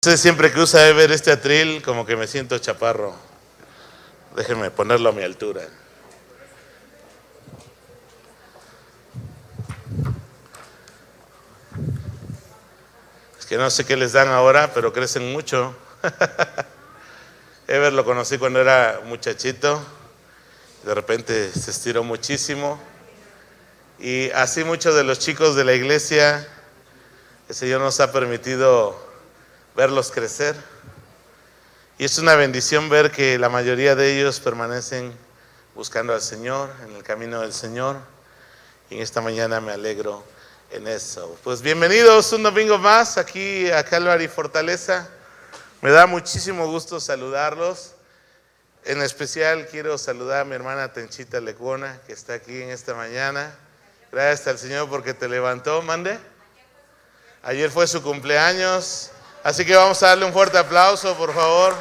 Siempre que usa Ever este atril, como que me siento chaparro. Déjenme ponerlo a mi altura. Es que no sé qué les dan ahora, pero crecen mucho. Ever lo conocí cuando era muchachito. De repente se estiró muchísimo. Y así muchos de los chicos de la iglesia, el Señor nos ha permitido verlos crecer. Y es una bendición ver que la mayoría de ellos permanecen buscando al Señor, en el camino del Señor. Y en esta mañana me alegro en eso. Pues bienvenidos un domingo más aquí a Calvary Fortaleza. Me da muchísimo gusto saludarlos. En especial quiero saludar a mi hermana Tenchita Lecuona, que está aquí en esta mañana. Gracias al Señor porque te levantó. Mande. Ayer fue su cumpleaños. Así que vamos a darle un fuerte aplauso, por favor.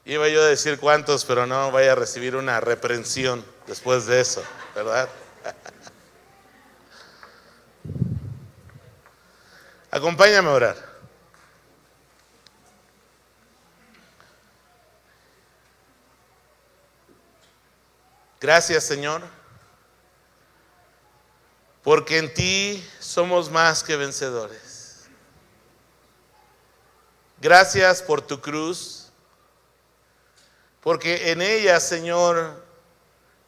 Iba yo a decir cuántos, pero no vaya a recibir una reprensión después de eso, ¿verdad? Acompáñame a orar. Gracias, Señor, porque en ti somos más que vencedores. Gracias por tu cruz, porque en ella, Señor,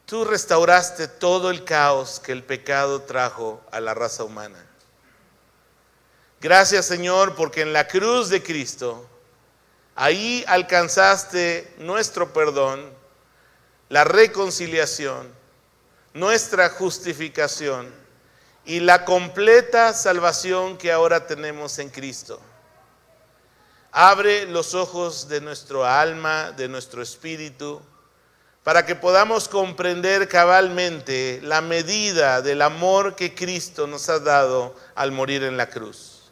tú restauraste todo el caos que el pecado trajo a la raza humana. Gracias, Señor, porque en la cruz de Cristo, ahí alcanzaste nuestro perdón, la reconciliación, nuestra justificación y la completa salvación que ahora tenemos en Cristo. Abre los ojos de nuestro alma, de nuestro espíritu, para que podamos comprender cabalmente la medida del amor que Cristo nos ha dado al morir en la cruz.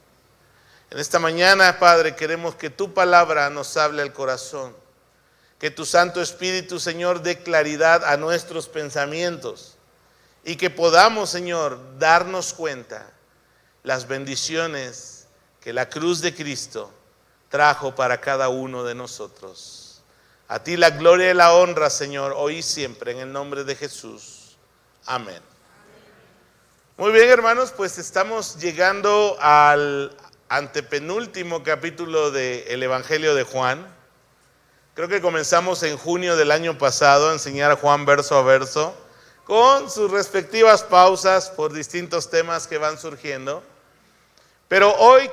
En esta mañana, Padre, queremos que tu palabra nos hable al corazón. Que tu Santo Espíritu, Señor, dé claridad a nuestros pensamientos y que podamos, Señor, darnos cuenta las bendiciones que la cruz de Cristo trajo para cada uno de nosotros. A ti la gloria y la honra, Señor, hoy y siempre, en el nombre de Jesús. Amén. Muy bien, hermanos, pues estamos llegando al antepenúltimo capítulo del Evangelio de Juan. Creo que comenzamos en junio del año pasado a enseñar a Juan verso a verso, con sus respectivas pausas por distintos temas que van surgiendo. Pero hoy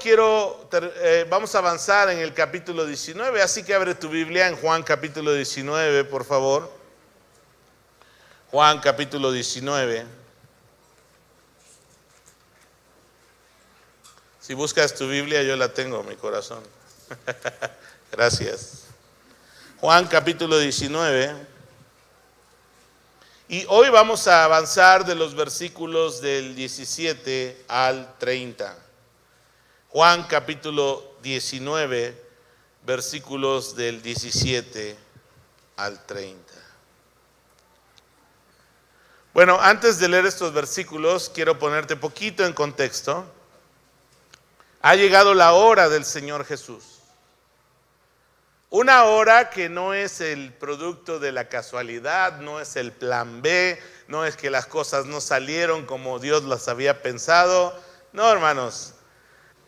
vamos a avanzar en el capítulo 19, así que abre tu Biblia en Juan capítulo 19, por favor. Juan capítulo 19. Si buscas tu Biblia, yo la tengo, mi corazón. Gracias. Juan capítulo 19, y hoy vamos a avanzar de los versículos del 17 al 30. Juan capítulo 19, versículos del 17 al 30. Bueno, antes de leer estos versículos, quiero ponerte poquito en contexto. Ha llegado la hora del Señor Jesús. Una hora que no es el producto de la casualidad, no es el plan B, no es que las cosas no salieron como Dios las había pensado. No, hermanos,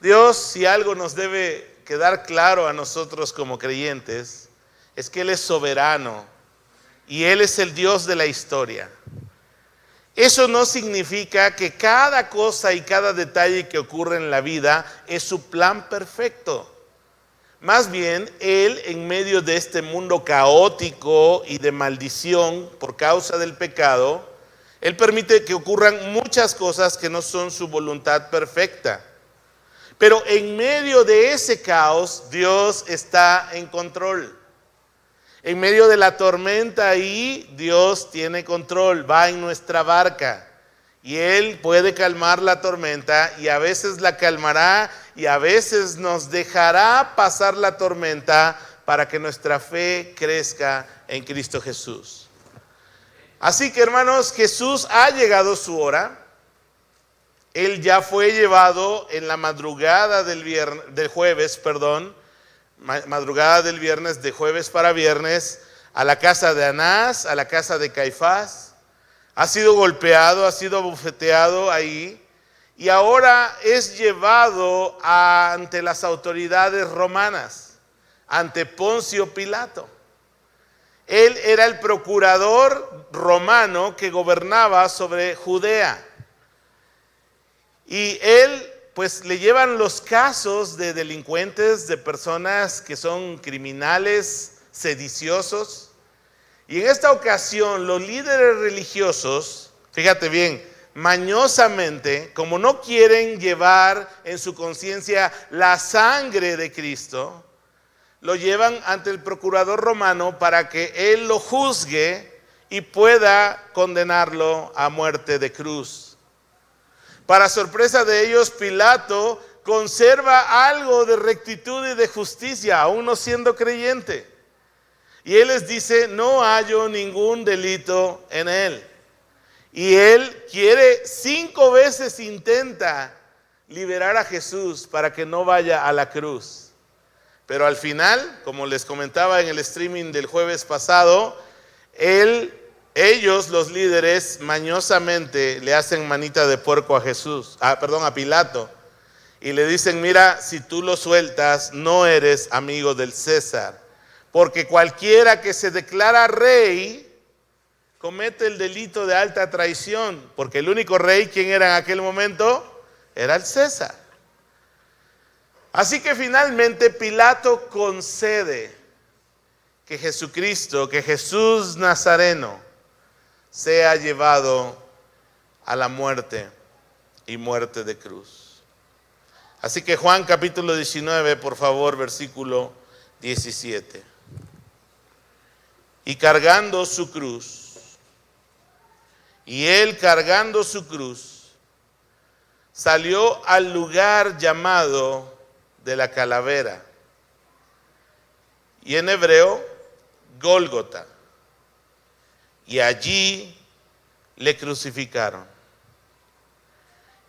Dios, si algo nos debe quedar claro a nosotros como creyentes, es que Él es soberano y Él es el Dios de la historia. Eso no significa que cada cosa y cada detalle que ocurre en la vida es su plan perfecto. Más bien, Él, en medio de este mundo caótico y de maldición por causa del pecado, Él permite que ocurran muchas cosas que no son su voluntad perfecta. Pero en medio de ese caos, Dios está en control. En medio de la tormenta ahí, Dios tiene control, va en nuestra barca. Y Él puede calmar la tormenta y a veces la calmará y a veces nos dejará pasar la tormenta para que nuestra fe crezca en Cristo Jesús. Así que, hermanos, Jesús ha llegado su hora. Él ya fue llevado en la madrugada del jueves, madrugada del viernes, de jueves para viernes, a la casa de Anás, a la casa de Caifás. Ha sido golpeado, ha sido abofeteado ahí, y ahora es llevado ante las autoridades romanas, ante Poncio Pilato. Él era el procurador romano que gobernaba sobre Judea. Y él, pues, le llevan los casos de delincuentes, de personas que son criminales, sediciosos. Y en esta ocasión, los líderes religiosos, fíjate bien, mañosamente, como no quieren llevar en su conciencia la sangre de Cristo, lo llevan ante el procurador romano para que él lo juzgue y pueda condenarlo a muerte de cruz. Para sorpresa de ellos, Pilato conserva algo de rectitud y de justicia, aún no siendo creyente. Y él les dice, no hallo ningún delito en él. Y él 5 veces intenta liberar a Jesús para que no vaya a la cruz. Pero al final, como les comentaba en el streaming del jueves pasado, ellos, los líderes, mañosamente le hacen manita de puerco a Pilato. Y le dicen, mira, si tú lo sueltas, no eres amigo del César. Porque cualquiera que se declara rey comete el delito de alta traición. Porque el único rey, ¿quién era en aquel momento? Era el César. Así que finalmente Pilato concede que Jesucristo, que Jesús Nazareno, sea llevado a la muerte y muerte de cruz. Así que Juan capítulo 19, por favor, versículo 17. Y cargando su cruz, y él cargando su cruz, salió al lugar llamado de la calavera, y en hebreo, Gólgota. Y allí le crucificaron.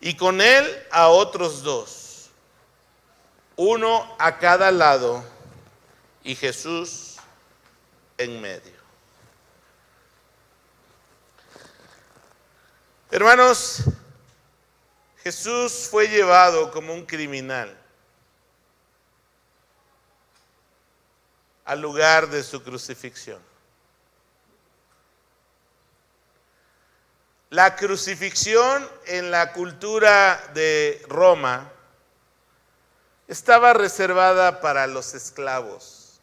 Y con él a otros 2, uno a cada lado, y Jesús en medio. Hermanos, Jesús fue llevado como un criminal al lugar de su crucifixión. La crucifixión en la cultura de Roma estaba reservada para los esclavos,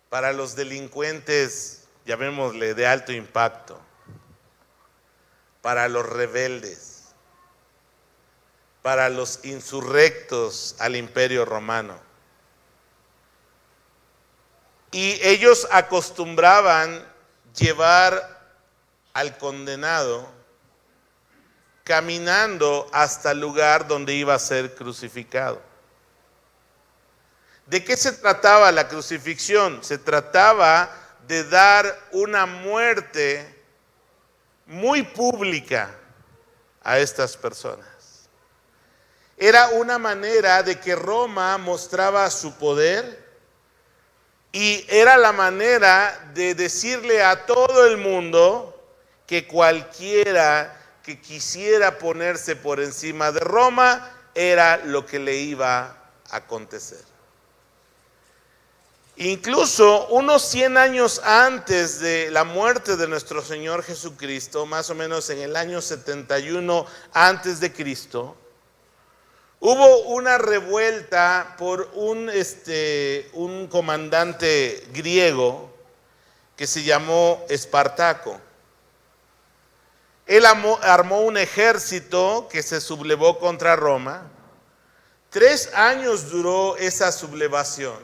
para los delincuentes, llamémosle, de alto impacto, para los rebeldes, para los insurrectos al imperio romano. Y ellos acostumbraban llevar al condenado caminando hasta el lugar donde iba a ser crucificado. ¿De qué se trataba la crucifixión? Se trataba de dar una muerte muy pública a estas personas. Era una manera de que Roma mostraba su poder, y era la manera de decirle a todo el mundo que cualquiera que quisiera ponerse por encima de Roma era lo que le iba a acontecer. Incluso unos 100 años antes de la muerte de nuestro Señor Jesucristo, más o menos en el año 71 antes de Cristo, hubo una revuelta por un comandante griego que se llamó Espartaco. Él armó un ejército que se sublevó contra Roma. 3 años duró esa sublevación.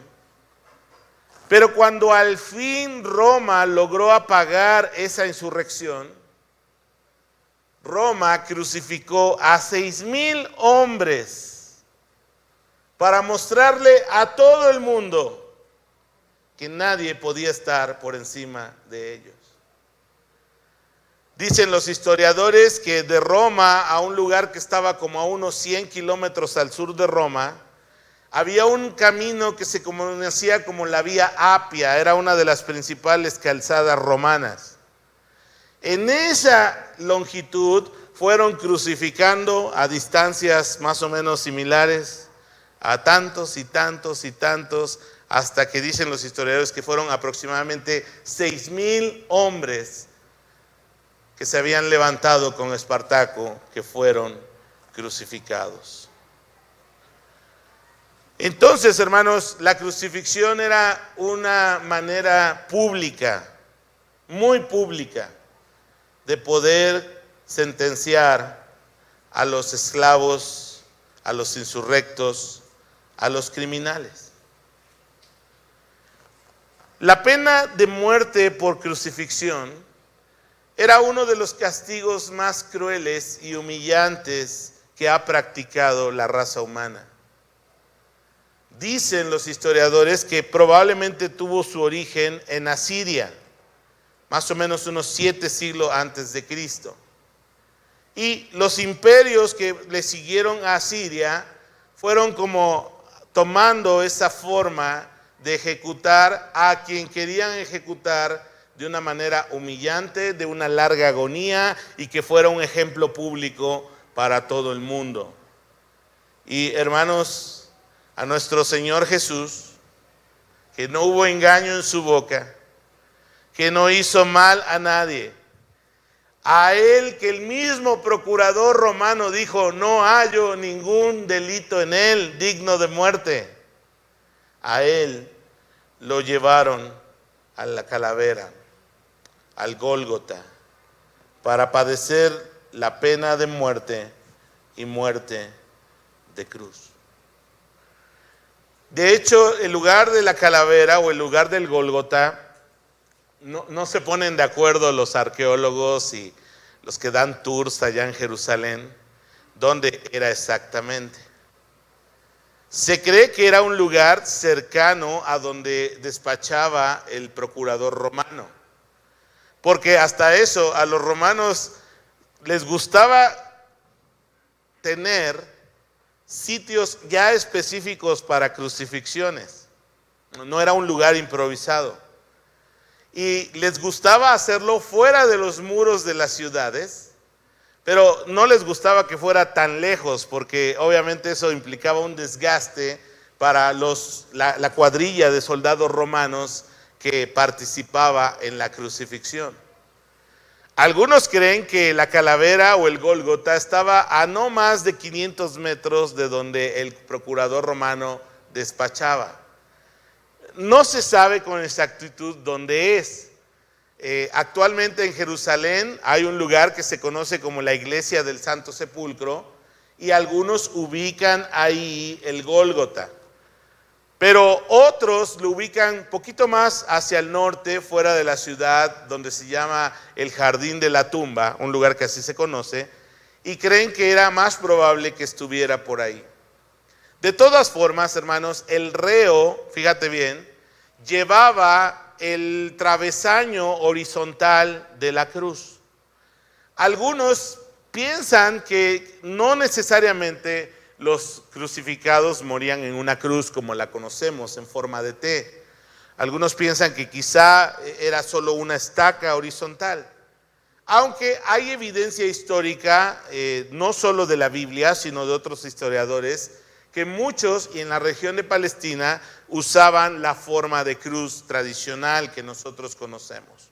Pero cuando al fin Roma logró apagar esa insurrección, Roma crucificó a 6,000 hombres para mostrarle a todo el mundo que nadie podía estar por encima de ellos. Dicen los historiadores que de Roma a un lugar que estaba como a unos 100 kilómetros al sur de Roma, había un camino que se conocía como la Vía Apia, era una de las principales calzadas romanas. En esa longitud fueron crucificando a distancias más o menos similares a tantos y tantos y tantos, hasta que dicen los historiadores que fueron aproximadamente 6,000 hombres que se habían levantado con Espartaco, que fueron crucificados. Entonces, hermanos, la crucifixión era una manera pública, muy pública, de poder sentenciar a los esclavos, a los insurrectos, a los criminales. La pena de muerte por crucifixión era uno de los castigos más crueles y humillantes que ha practicado la raza humana. Dicen los historiadores que probablemente tuvo su origen en Asiria, más o menos unos 7 siglos antes de Cristo. Y los imperios que le siguieron a Asiria fueron como tomando esa forma de ejecutar a quien querían ejecutar de una manera humillante, de una larga agonía, y que fuera un ejemplo público para todo el mundo. Y hermanos, a nuestro Señor Jesús, que no hubo engaño en su boca, que no hizo mal a nadie, a él que el mismo procurador romano dijo, no hallo ningún delito en él digno de muerte, a él lo llevaron a la calavera, al Gólgota, para padecer la pena de muerte y muerte de cruz. De hecho, el lugar de la calavera o el lugar del Gólgota, no se ponen de acuerdo los arqueólogos y los que dan tours allá en Jerusalén, dónde era exactamente. Se cree que era un lugar cercano a donde despachaba el procurador romano. Porque hasta eso, a los romanos les gustaba tener sitios ya específicos para crucifixiones. No era un lugar improvisado. Y les gustaba hacerlo fuera de los muros de las ciudades, pero no les gustaba que fuera tan lejos, porque obviamente eso implicaba un desgaste para la cuadrilla de soldados romanos que participaba en la crucifixión. Algunos creen que la calavera o el Gólgota estaba a no más de 500 metros de donde el procurador romano despachaba. No se sabe con exactitud dónde es. Actualmente en Jerusalén hay un lugar que se conoce como la Iglesia del Santo Sepulcro, y algunos ubican ahí el Gólgota. Pero otros lo ubican un poquito más hacia el norte, fuera de la ciudad, donde se llama el Jardín de la Tumba, un lugar que así se conoce, y creen que era más probable que estuviera por ahí. De todas formas, hermanos, el reo, fíjate bien, llevaba el travesaño horizontal de la cruz. Algunos piensan que no necesariamente los crucificados morían en una cruz como la conocemos, en forma de T. Algunos piensan que quizá era solo una estaca horizontal. Aunque hay evidencia histórica, no solo de la Biblia, sino de otros historiadores, que muchos, y en la región de Palestina, usaban la forma de cruz tradicional que nosotros conocemos.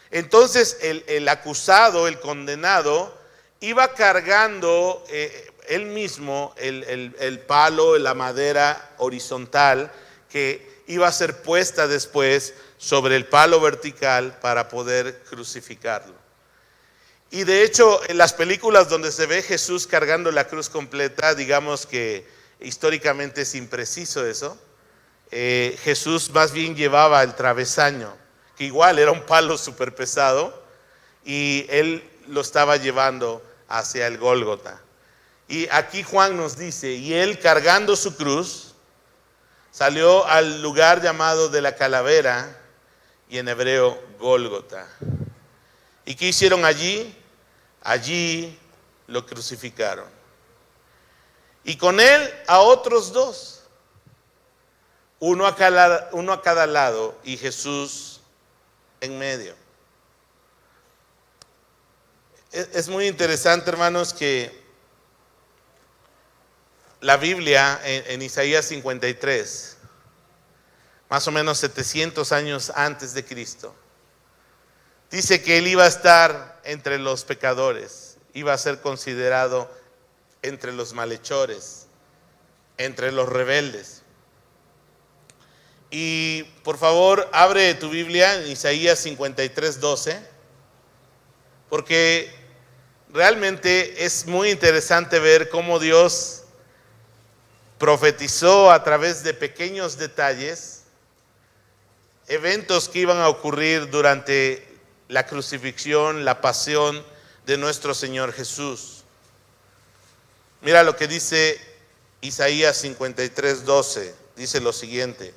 Entonces, el acusado, el condenado, iba cargando él mismo el palo, la madera horizontal, que iba a ser puesta después sobre el palo vertical para poder crucificarlo. Y de hecho, en las películas donde se ve Jesús cargando la cruz completa, digamos que históricamente es impreciso eso. Jesús más bien llevaba el travesaño, que igual era un palo súper pesado, y él lo estaba llevando hacia el Gólgota. Y aquí Juan nos dice, y él cargando su cruz, salió al lugar llamado de la calavera, y en hebreo Gólgota. ¿Y qué hicieron allí? Allí lo crucificaron. Y con él a otros dos, uno a cada lado y Jesús en medio. Es muy interesante, hermanos, que la Biblia en Isaías 53, más o menos 700 años antes de Cristo, dice que él iba a estar entre los pecadores, iba a ser considerado entre los malhechores, entre los rebeldes. Y por favor, abre tu Biblia en Isaías 53, 12, porque realmente es muy interesante ver cómo Dios profetizó a través de pequeños detalles eventos que iban a ocurrir durante la crucifixión, la pasión de nuestro Señor Jesús. Mira lo que dice Isaías 53, 12. Dice lo siguiente: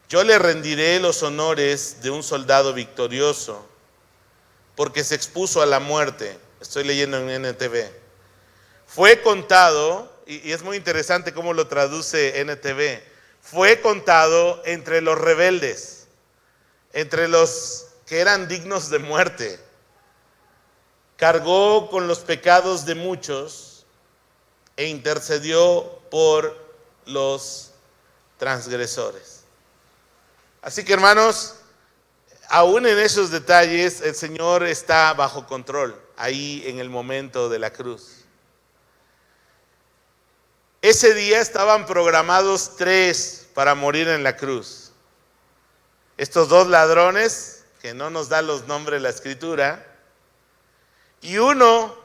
yo le rendiré los honores de un soldado victorioso, porque se expuso a la muerte. Estoy leyendo en NTV. Fue contado, y es muy interesante cómo lo traduce NTV, fue contado entre los rebeldes, entre los que eran dignos de muerte. Cargó con los pecados de muchos e intercedió por los transgresores. Así que, hermanos, aún en esos detalles el Señor está bajo control, ahí en el momento de la cruz. Ese día estaban programados 3 para morir en la cruz. Estos 2 ladrones, que no nos da los nombres la Escritura, y uno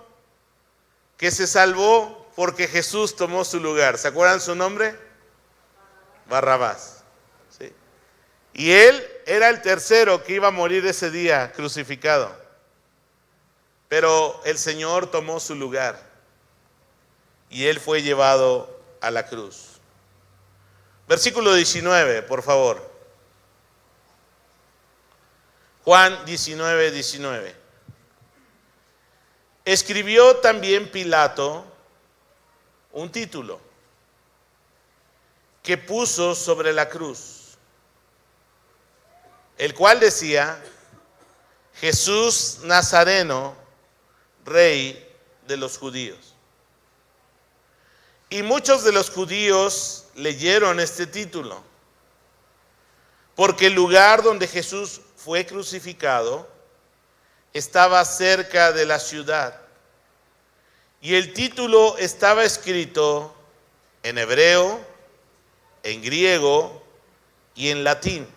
que se salvó porque Jesús tomó su lugar. ¿Se acuerdan su nombre? Barrabás. ¿Sí? Y él era el tercero que iba a morir ese día crucificado. Pero el Señor tomó su lugar y él fue llevado a la cruz. Versículo 19, por favor. Juan 19, 19. Escribió también Pilato un título que puso sobre la cruz, el cual decía: Jesús Nazareno, Rey de los judíos. Y muchos de los judíos leyeron este título, porque el lugar donde Jesús fue crucificado estaba cerca de la ciudad, y el título estaba escrito en hebreo, en griego y en latín.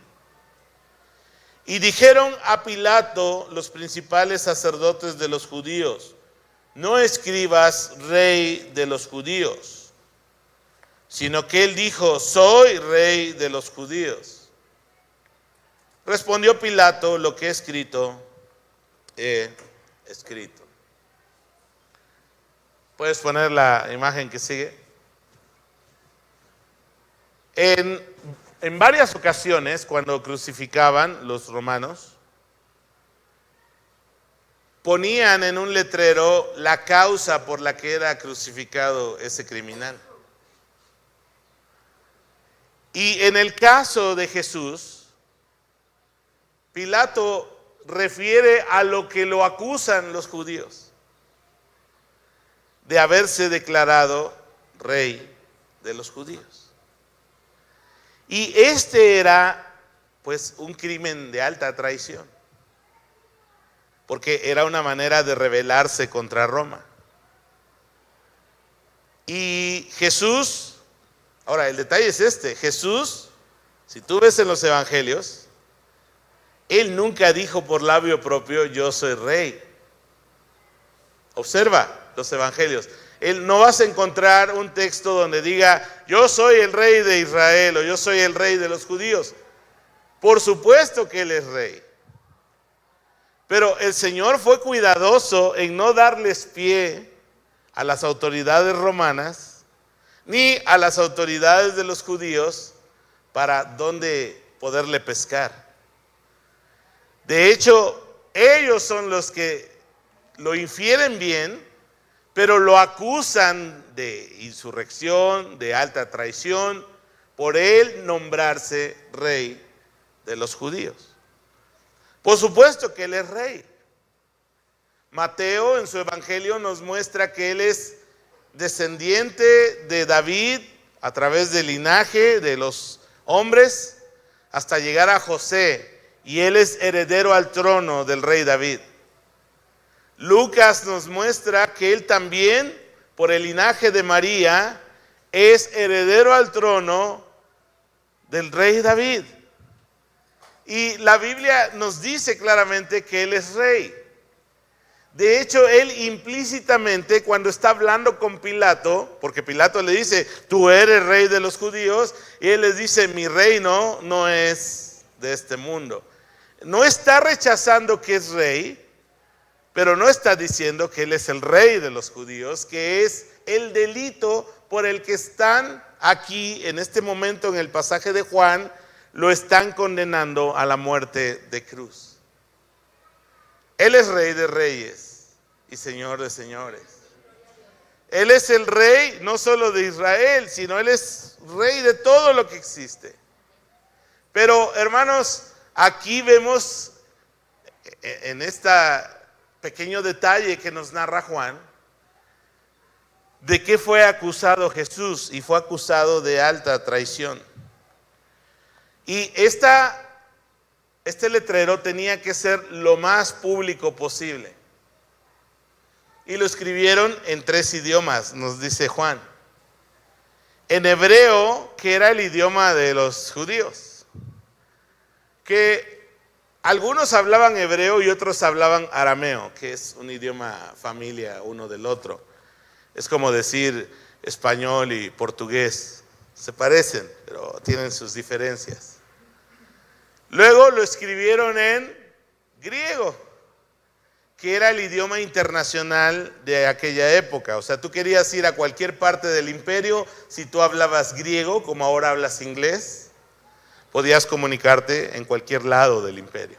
Y dijeron a Pilato los principales sacerdotes de los judíos: no escribas Rey de los judíos, sino que él dijo: soy Rey de los judíos. Respondió Pilato: lo que he escrito, he escrito. ¿Puedes poner la imagen que sigue? En varias ocasiones, cuando crucificaban los romanos, ponían en un letrero la causa por la que era crucificado ese criminal. Y en el caso de Jesús, Pilato refiere a lo que lo acusan los judíos, de haberse declarado rey de los judíos. Y este era, pues, un crimen de alta traición, porque era una manera de rebelarse contra Roma. Y Jesús, ahora el detalle es este: Jesús, si tú ves en los evangelios, él nunca dijo por labio propio: yo soy rey. Observa los evangelios. No vas a encontrar un texto donde diga: yo soy el rey de Israel o yo soy el rey de los judíos. Por supuesto que él es rey. Pero el Señor fue cuidadoso en no darles pie a las autoridades romanas ni a las autoridades de los judíos para dónde poderle pescar. De hecho, ellos son los que lo infieren bien, pero lo acusan de insurrección, de alta traición, por él nombrarse rey de los judíos. Por supuesto que él es rey. Mateo en su evangelio nos muestra que él es descendiente de David a través del linaje de los hombres hasta llegar a José, y él es heredero al trono del rey David. Lucas nos muestra que él también, por el linaje de María, es heredero al trono del rey David. Y la Biblia nos dice claramente que él es rey. De hecho, él implícitamente, cuando está hablando con Pilato, porque Pilato le dice, tú eres rey de los judíos, y él les dice, mi reino no es de este mundo. No está rechazando que es rey, pero no está diciendo que él es el rey de los judíos, que es el delito por el que están aquí en este momento en el pasaje de Juan, lo están condenando a la muerte de cruz. Él es rey de reyes y señor de señores. Él es el rey no solo de Israel, sino él es rey de todo lo que existe. Pero hermanos, aquí vemos en este pequeño detalle que nos narra Juan, de qué fue acusado Jesús, y fue acusado de alta traición. Y este letrero tenía que ser lo más público posible. Y lo escribieron en 3 idiomas, nos dice Juan. En hebreo, que era el idioma de los judíos, que algunos hablaban hebreo y otros hablaban arameo, que es un idioma familia uno del otro. Es como decir español y portugués. Se parecen, pero tienen sus diferencias. Luego lo escribieron en griego, que era el idioma internacional de aquella época. O sea, tú querías ir a cualquier parte del imperio, si tú hablabas griego, como ahora hablas inglés, podías comunicarte en cualquier lado del imperio.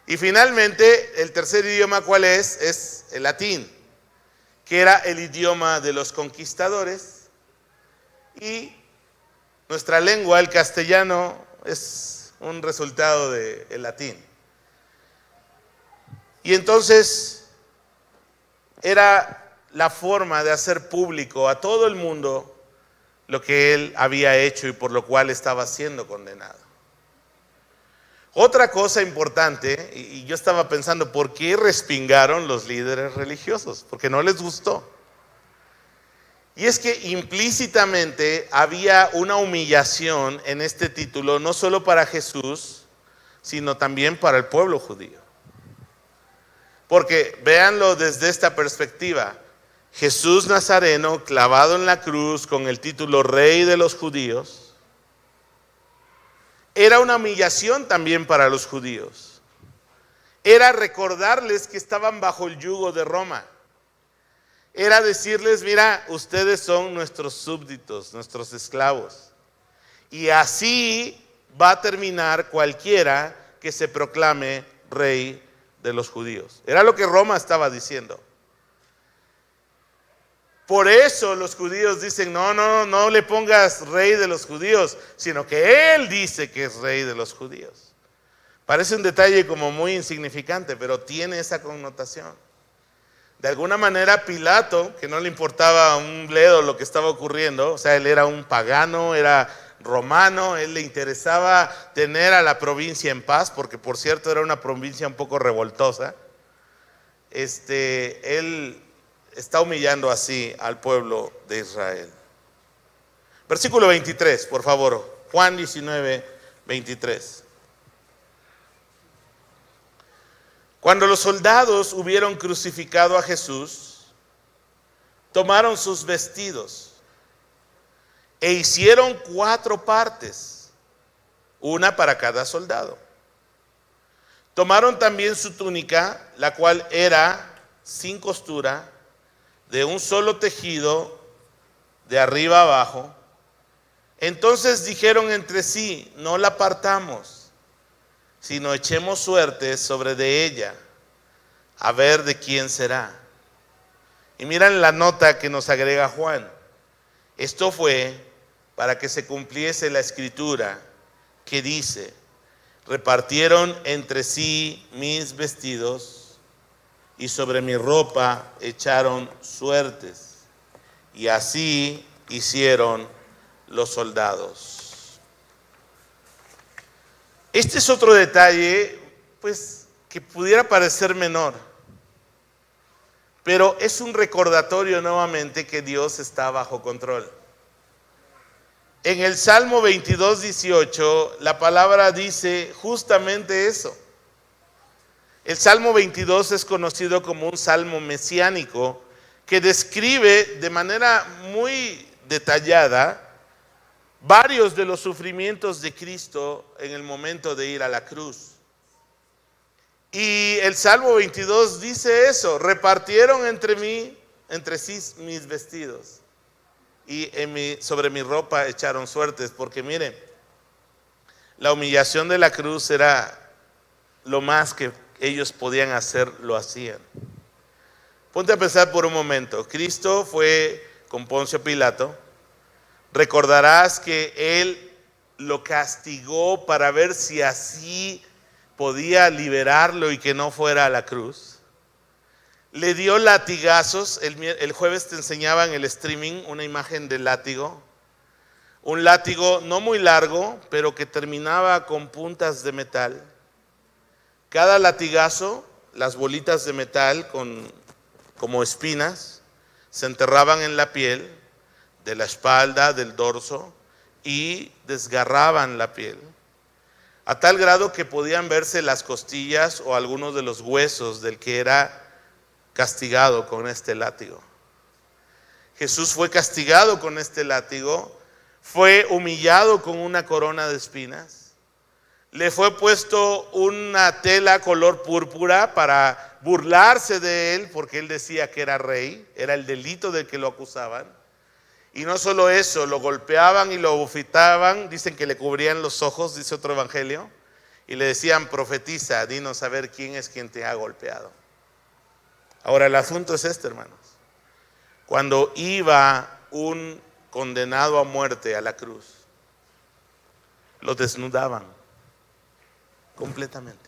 Y finalmente, el tercer idioma, ¿cuál es? Es el latín, que era el idioma de los conquistadores. Y nuestra lengua, el castellano, es un resultado del latín. Y entonces era la forma de hacer público a todo el mundo lo que él había hecho y por lo cual estaba siendo condenado. Otra cosa importante, y yo estaba pensando, ¿por qué respingaron los líderes religiosos? Porque no les gustó. Y es que implícitamente había una humillación en este título, no solo para Jesús, sino también para el pueblo judío. Porque véanlo desde esta perspectiva, Jesús Nazareno clavado en la cruz con el título Rey de los Judíos, era una humillación también para los judíos. Era recordarles que estaban bajo el yugo de Roma. Era decirles, mira, ustedes son nuestros súbditos, nuestros esclavos. Y así va a terminar cualquiera que se proclame rey de los judíos. Era lo que Roma estaba diciendo. Por eso los judíos dicen, no le pongas rey de los judíos, sino que él dice que es rey de los judíos. Parece un detalle como muy insignificante, pero tiene esa connotación. De alguna manera Pilato, que no le importaba un bledo lo que estaba ocurriendo, o sea, él era un pagano, era romano, él le interesaba tener a la provincia en paz, porque por cierto era una provincia un poco revoltosa. Él está humillando así al pueblo de Israel. Versículo 23, por favor, Juan 19, 23. Cuando los soldados hubieron crucificado a Jesús, tomaron sus vestidos e hicieron 4 partes, una para cada soldado. Tomaron también su túnica, la cual era sin costura, de un solo tejido, de arriba abajo. Entonces dijeron entre sí, no la partamos, sino echemos suertes sobre de ella, a ver de quién será. Y miran la nota que nos agrega Juan. Esto fue para que se cumpliese la escritura que dice: repartieron entre sí mis vestidos y sobre mi ropa echaron suertes. Y así hicieron los soldados. Este es otro detalle, pues, que pudiera parecer menor, pero es un recordatorio nuevamente que Dios está bajo control. En el Salmo 22, 18, la palabra dice justamente eso. El Salmo 22 es conocido como un salmo mesiánico que describe de manera muy detallada varios de los sufrimientos de Cristo en el momento de ir a la cruz. Y el Salmo 22 dice eso: repartieron entre sí mis vestidos y sobre mi ropa echaron suertes. Porque miren, la humillación de la cruz era lo más que ellos podían hacer, lo hacían. Ponte a pensar por un momento. Cristo fue con Poncio Pilato. Recordarás que él lo castigó para ver si así podía liberarlo y que no fuera a la cruz. Le dio latigazos. El jueves te enseñaba en el streaming una imagen del látigo. Un látigo no muy largo, pero que terminaba con puntas de metal. Cada latigazo, las bolitas de metal como espinas, se enterraban en la piel de la espalda, del dorso, y desgarraban la piel, a tal grado que podían verse las costillas o algunos de los huesos del que era castigado con este látigo. Jesús fue castigado con este látigo, fue humillado con una corona de espinas, le fue puesto una tela color púrpura para burlarse de él, porque él decía que era rey, era el delito del que lo acusaban. Y no solo eso, lo golpeaban y lo bofetaban, dicen que le cubrían los ojos, dice otro evangelio, y le decían: profetiza, dinos a ver quién es quien te ha golpeado. Ahora el asunto es este, hermanos. Cuando iba un condenado a muerte a la cruz, lo desnudaban completamente.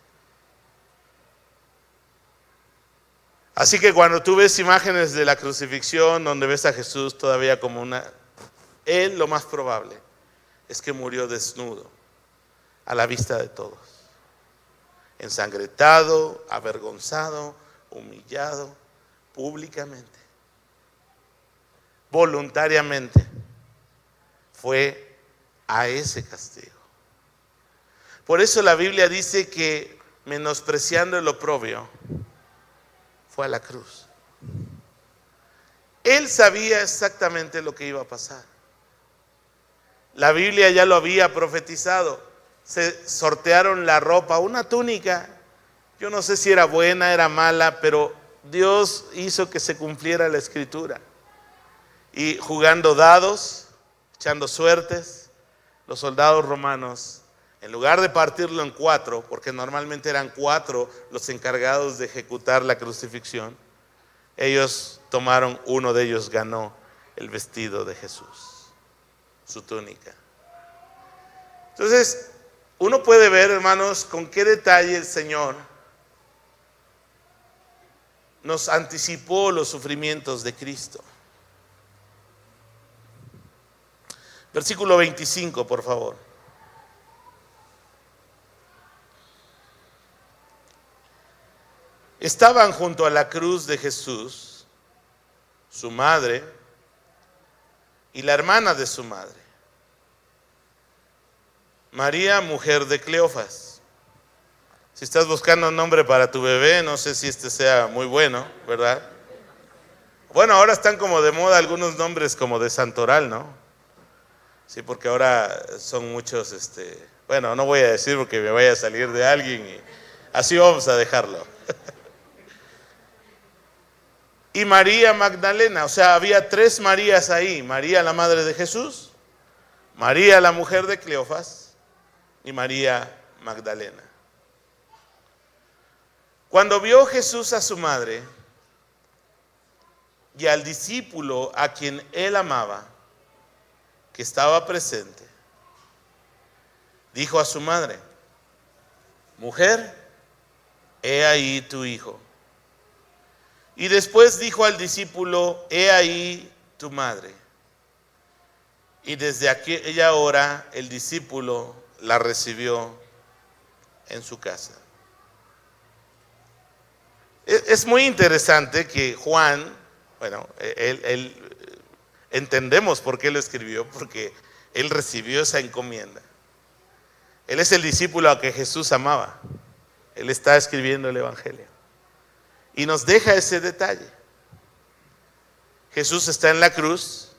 Así que cuando tú ves imágenes de la crucifixión donde ves a Jesús todavía como él, lo más probable es que murió desnudo a la vista de todos, ensangrentado, avergonzado, humillado públicamente, voluntariamente fue a ese castigo. Por eso la Biblia dice que, menospreciando el oprobio, fue a la cruz. Él sabía exactamente lo que iba a pasar. La Biblia ya lo había profetizado. Se sortearon la ropa, una túnica. Yo no sé si era buena, era mala, pero Dios hizo que se cumpliera la escritura. Y jugando dados, echando suertes, los soldados romanos, en lugar de partirlo en 4, porque normalmente eran 4 los encargados de ejecutar la crucifixión, ellos tomaron, uno de ellos ganó el vestido de Jesús, su túnica. Entonces, uno puede ver, hermanos, con qué detalle el Señor nos anticipó los sufrimientos de Cristo. Versículo 25, por favor. Estaban junto a la cruz de Jesús, su madre y la hermana de su madre, María, mujer de Cleofas. Si estás buscando un nombre para tu bebé, no sé si este sea muy bueno, ¿verdad? Bueno, ahora están como de moda algunos nombres como de santoral, ¿no? Sí, porque ahora son muchos, bueno, no voy a decir porque me vaya a salir de alguien y así vamos a dejarlo. Y María Magdalena, o sea, había 3 Marías ahí: María la madre de Jesús, María la mujer de Cleofas y María Magdalena. Cuando vio Jesús a su madre y al discípulo a quien él amaba, que estaba presente, dijo a su madre: mujer, he ahí tu hijo. Y después dijo al discípulo: he ahí tu madre. Y desde aquella hora el discípulo la recibió en su casa. Es muy interesante que Juan, él entendemos por qué lo escribió, porque él recibió esa encomienda. Él es el discípulo a que Jesús amaba. Él está escribiendo el Evangelio. Y nos deja ese detalle. Jesús está en la cruz,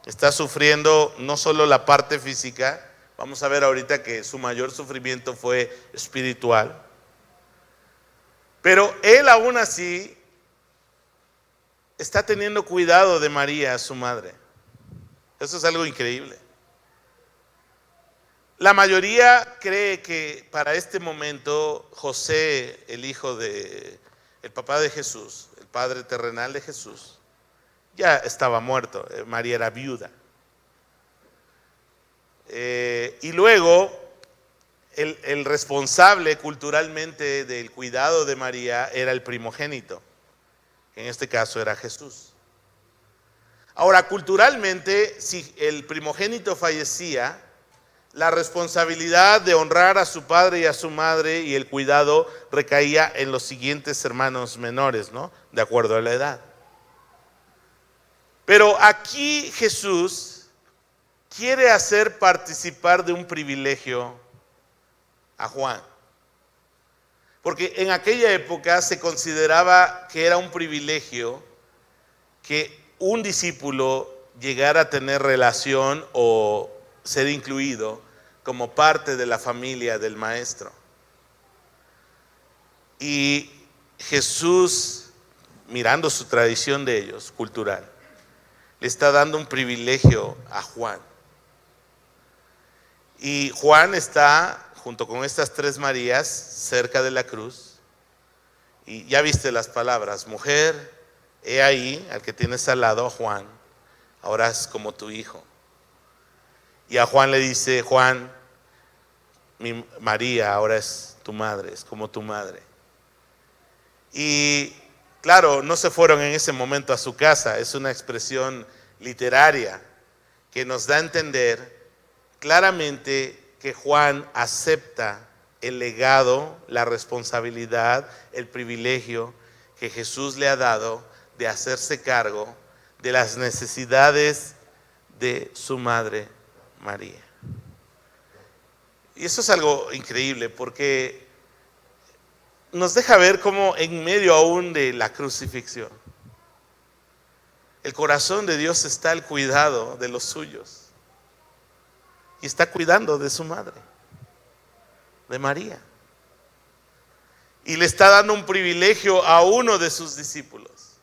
está sufriendo no solo la parte física, vamos a ver ahorita que su mayor sufrimiento fue espiritual, pero él aún así está teniendo cuidado de María, su madre. Eso es algo increíble. La mayoría cree que para este momento José, el papá de Jesús, el padre terrenal de Jesús, ya estaba muerto. María era viuda. Y luego el responsable culturalmente del cuidado de María era el primogénito, que en este caso era Jesús. Ahora, culturalmente, si el primogénito fallecía, la responsabilidad de honrar a su padre y a su madre y el cuidado recaía en los siguientes hermanos menores, ¿no? De acuerdo a la edad. Pero aquí Jesús quiere hacer participar de un privilegio a Juan. Porque en aquella época se consideraba que era un privilegio que un discípulo llegara a tener relación o ser incluido como parte de la familia del maestro. Y Jesús, mirando su tradición de ellos, cultural, le está dando un privilegio a Juan. Y Juan está junto con estas tres Marías cerca de la cruz. Y ya viste las palabras: mujer, he ahí al que tienes al lado, a Juan, ahora es como tu hijo. Y a Juan le dice: Juan, María ahora es tu madre, es como tu madre. Y claro, no se fueron en ese momento a su casa, es una expresión literaria que nos da a entender claramente que Juan acepta el legado, la responsabilidad, el privilegio que Jesús le ha dado de hacerse cargo de las necesidades de su madre María. Y eso es algo increíble porque nos deja ver cómo en medio aún de la crucifixión, el corazón de Dios está al cuidado de los suyos. Y está cuidando de su madre, de María. Y le está dando un privilegio a uno de sus discípulos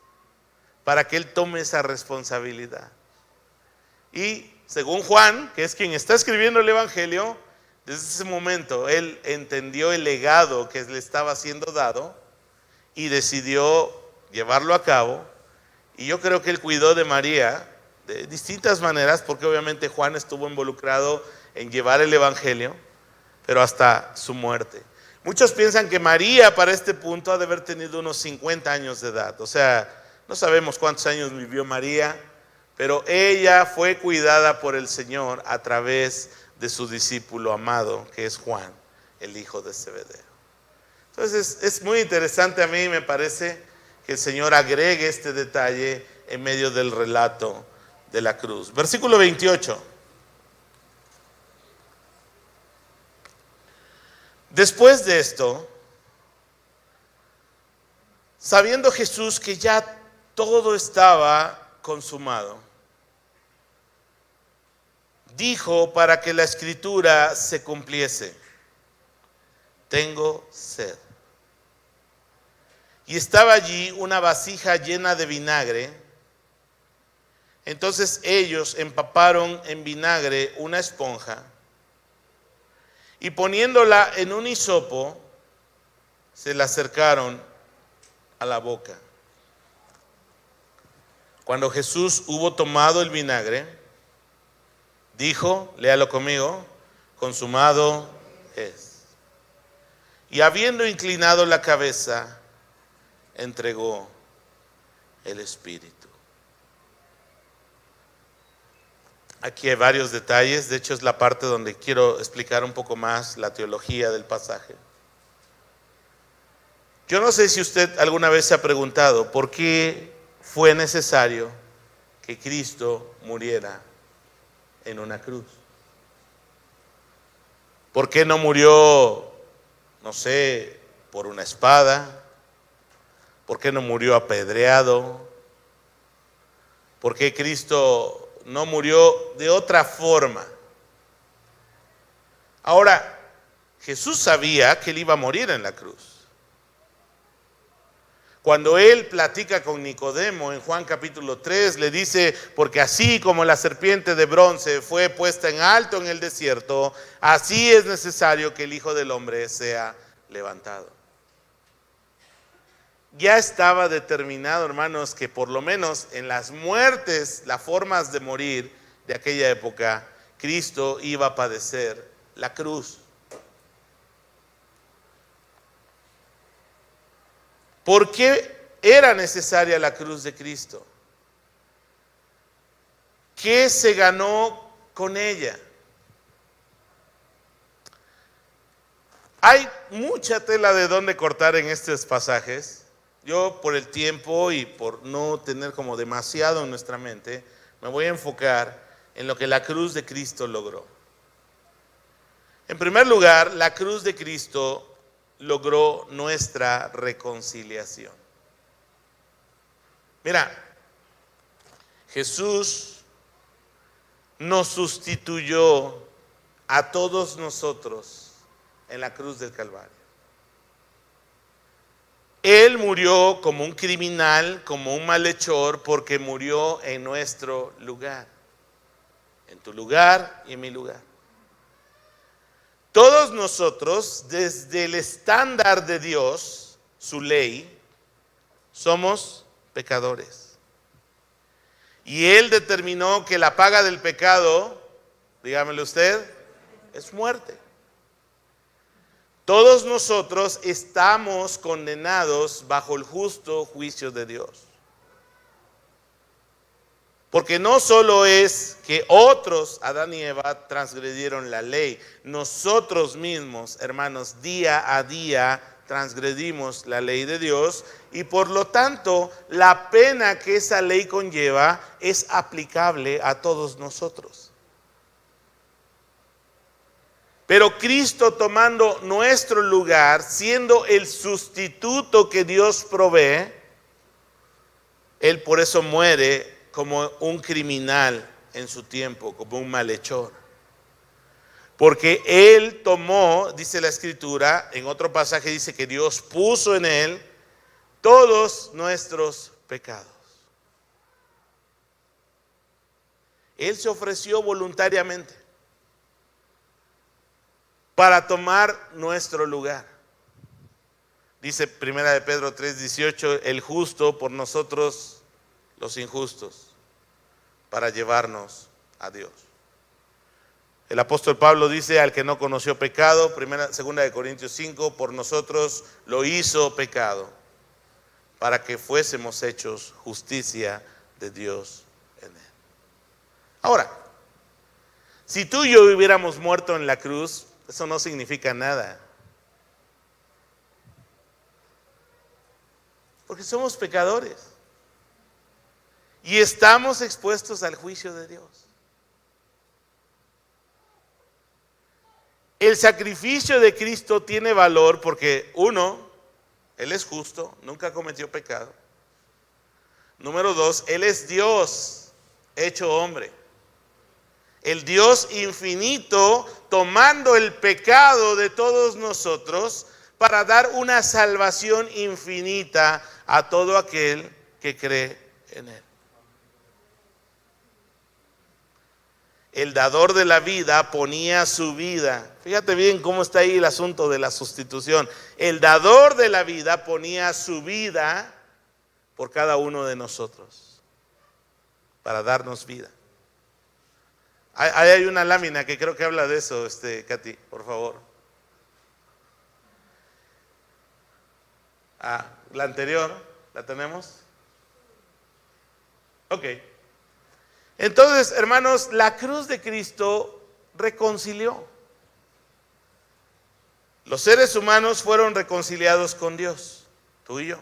para que él tome esa responsabilidad. Y según Juan, que es quien está escribiendo el Evangelio, desde ese momento él entendió el legado que le estaba siendo dado y decidió llevarlo a cabo. Y yo creo que él cuidó de María de distintas maneras, porque obviamente Juan estuvo involucrado en llevar el Evangelio, pero hasta su muerte. Muchos piensan que María para este punto ha de haber tenido unos 50 años de edad. O sea, no sabemos cuántos años vivió María, pero ella fue cuidada por el Señor a través de su discípulo amado, que es Juan, el hijo de Zebedeo. Entonces es muy interesante, a mí me parece que el Señor agregue este detalle en medio del relato de la cruz. Versículo 28. Después de esto, sabiendo Jesús que ya todo estaba consumado, dijo para que la escritura se cumpliese: tengo sed. Y estaba allí una vasija llena de vinagre. Entonces ellos empaparon en vinagre una esponja y poniéndola en un hisopo, se le acercaron a la boca. Cuando Jesús hubo tomado el vinagre, dijo, léalo conmigo, consumado es. Y habiendo inclinado la cabeza, entregó el Espíritu. Aquí hay varios detalles, de hecho es la parte donde quiero explicar un poco más la teología del pasaje. Yo no sé si usted alguna vez se ha preguntado por qué fue necesario que Cristo muriera en una cruz. ¿Por qué no murió, no sé, por una espada? ¿Por qué no murió apedreado? ¿Por qué Cristo no murió de otra forma? Ahora, Jesús sabía que él iba a morir en la cruz. Cuando él platica con Nicodemo en Juan capítulo 3, le dice, porque así como la serpiente de bronce fue puesta en alto en el desierto, así es necesario que el Hijo del Hombre sea levantado. Ya estaba determinado, hermanos, que por lo menos en las muertes, las formas de morir de aquella época, Cristo iba a padecer la cruz. ¿Por qué era necesaria la cruz de Cristo? ¿Qué se ganó con ella? Hay mucha tela de dónde cortar en estos pasajes. Yo, por el tiempo y por no tener como demasiado en nuestra mente, me voy a enfocar en lo que la cruz de Cristo logró. En primer lugar, la cruz de Cristo logró nuestra reconciliación. Mira, Jesús nos sustituyó a todos nosotros en la cruz del Calvario. Él murió como un criminal, como un malhechor, porque murió en nuestro lugar, en tu lugar y en mi lugar. Todos nosotros, desde el estándar de Dios, su ley, somos pecadores. Y Él determinó que la paga del pecado, dígamelo usted, es muerte. Todos nosotros estamos condenados bajo el justo juicio de Dios. Porque no solo es que otros, Adán y Eva, transgredieron la ley. Nosotros mismos, hermanos, día a día transgredimos la ley de Dios y por lo tanto la pena que esa ley conlleva es aplicable a todos nosotros. Pero Cristo tomando nuestro lugar, siendo el sustituto que Dios provee, Él por eso muere como un criminal en su tiempo, como un malhechor. Porque Él tomó, dice la Escritura, en otro pasaje dice que Dios puso en Él todos nuestros pecados. Él se ofreció voluntariamente para tomar nuestro lugar. Dice Primera de Pedro 3:18, el justo por nosotros los injustos, para llevarnos a Dios. El apóstol Pablo dice, al que no conoció pecado, segunda de Corintios 5, por nosotros lo hizo pecado, para que fuésemos hechos justicia de Dios en él. Ahora, si tú y yo hubiéramos muerto en la cruz, eso no significa nada. Porque somos pecadores. Y estamos expuestos al juicio de Dios. El sacrificio de Cristo tiene valor porque, uno, Él es justo, nunca cometió pecado. Número dos, Él es Dios hecho hombre. El Dios infinito tomando el pecado de todos nosotros para dar una salvación infinita a todo aquel que cree en Él. el dador de la vida ponía su vida. Fíjate bien cómo está ahí el asunto de la sustitución. El dador de la vida ponía su vida por cada uno de nosotros, para darnos vida. Ahí hay una lámina que creo que habla de eso, Katy, por favor. La anterior, ¿la tenemos? Ok. Entonces, hermanos, la cruz de Cristo reconcilió. Los seres humanos fueron reconciliados con Dios, tú y yo.